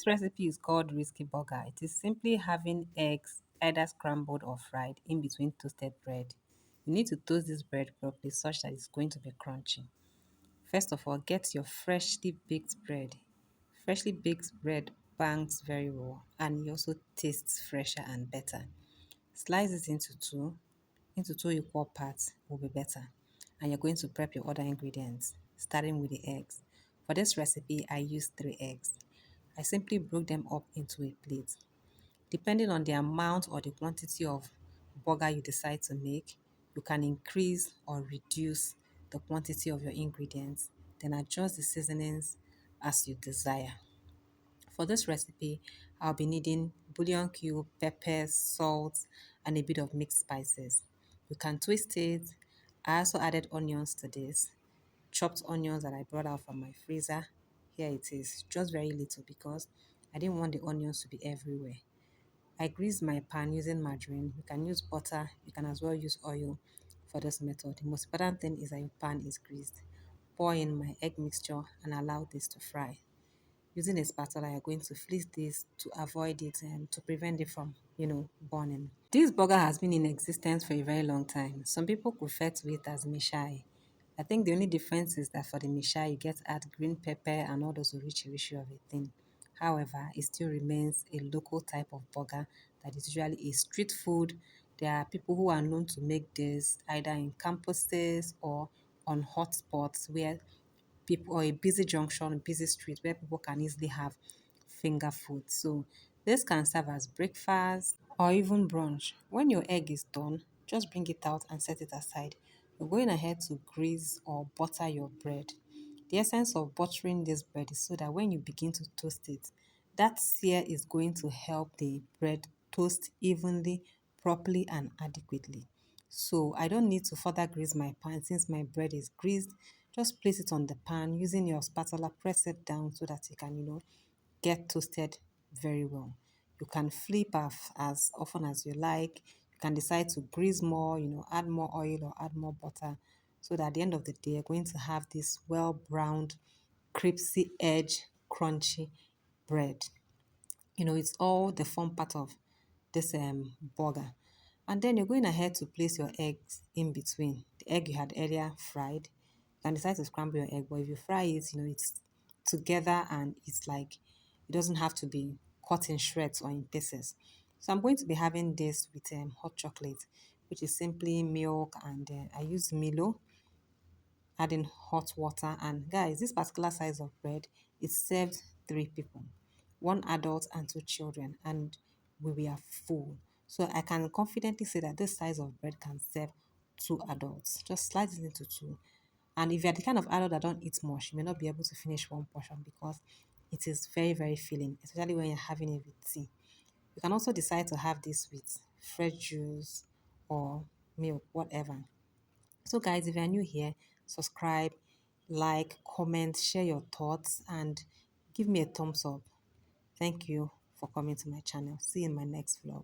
This recipe is called risky burger. It is simply having eggs either scrambled or fried in between toasted bread. You need to toast this bread properly such that it's going to be crunchy. First of all, get your freshly baked bread. Freshly baked bread bangs very well and it also tastes fresher and better. Slice it into two equal parts will be better. And you're going to prep your other ingredients, starting with the eggs. For this recipe, I used 3 eggs. I simply broke them up into a plate. Depending on the amount or the quantity of burger you decide to make, you can increase or reduce the quantity of your ingredients, then adjust the seasonings as you desire. For this recipe, I'll be needing bouillon cube, peppers, salt, and a bit of mixed spices. You can twist it. I also added onions to this, chopped onions that I brought out from my freezer. Here it is, just very little because I didn't want the onions to be everywhere. I greased my pan using margarine. You can use butter, you can as well use oil for this method. The most important thing is that your pan is greased. Pour in my egg mixture and allow this to fry. Using a spatula, you're going to flip this to avoid it and to prevent it from, burning. This burger has been in existence for a very long time. Some people refer to it as Mishai. I think the only difference is that for the Mishai, you get to add green pepper and all those rich of a thing. However, it still remains a local type of burger that is usually a street food. There are people who are known to make this either in campuses or on hotspots where people or a busy junction, busy street where people can easily have finger food. So this can serve as breakfast or even brunch. When your egg is done, just bring it out and set it aside. You're going ahead to grease or butter your bread. The essence of buttering this bread is so that when you begin to toast it, that sear is going to help the bread toast evenly, properly, and adequately. So I don't need to further grease my pan since my bread is greased. Just place it on the pan using your spatula, press it down so that it can, get toasted very well. You can flip as often as you like. You can decide to grease more, add more oil or add more butter so that at the end of the day, you're going to have this well browned, crispy edge, crunchy bread. It's all the fun part of this burger. And then you're going ahead to place your eggs in between. The egg you had earlier fried. You can decide to scramble your egg, but if you fry it, it's together and it's like it doesn't have to be cut in shreds or in pieces. So I'm going to be having this with hot chocolate, which is simply milk, and I use Milo, adding hot water. And guys, this particular size of bread is served 3 people, 1 adult and 2 children, and we are full. So I can confidently say that this size of bread can serve 2 adults. Just slice it into two. And if you're the kind of adult that don't eat much, you may not be able to finish one portion because it is very, very filling, especially when you're having it with tea. You can also decide to have this with fresh juice or milk, whatever. So, guys, if you're new here, subscribe, like, comment, share your thoughts, and give me a thumbs up. Thank you for coming to my channel. See you in my next vlog.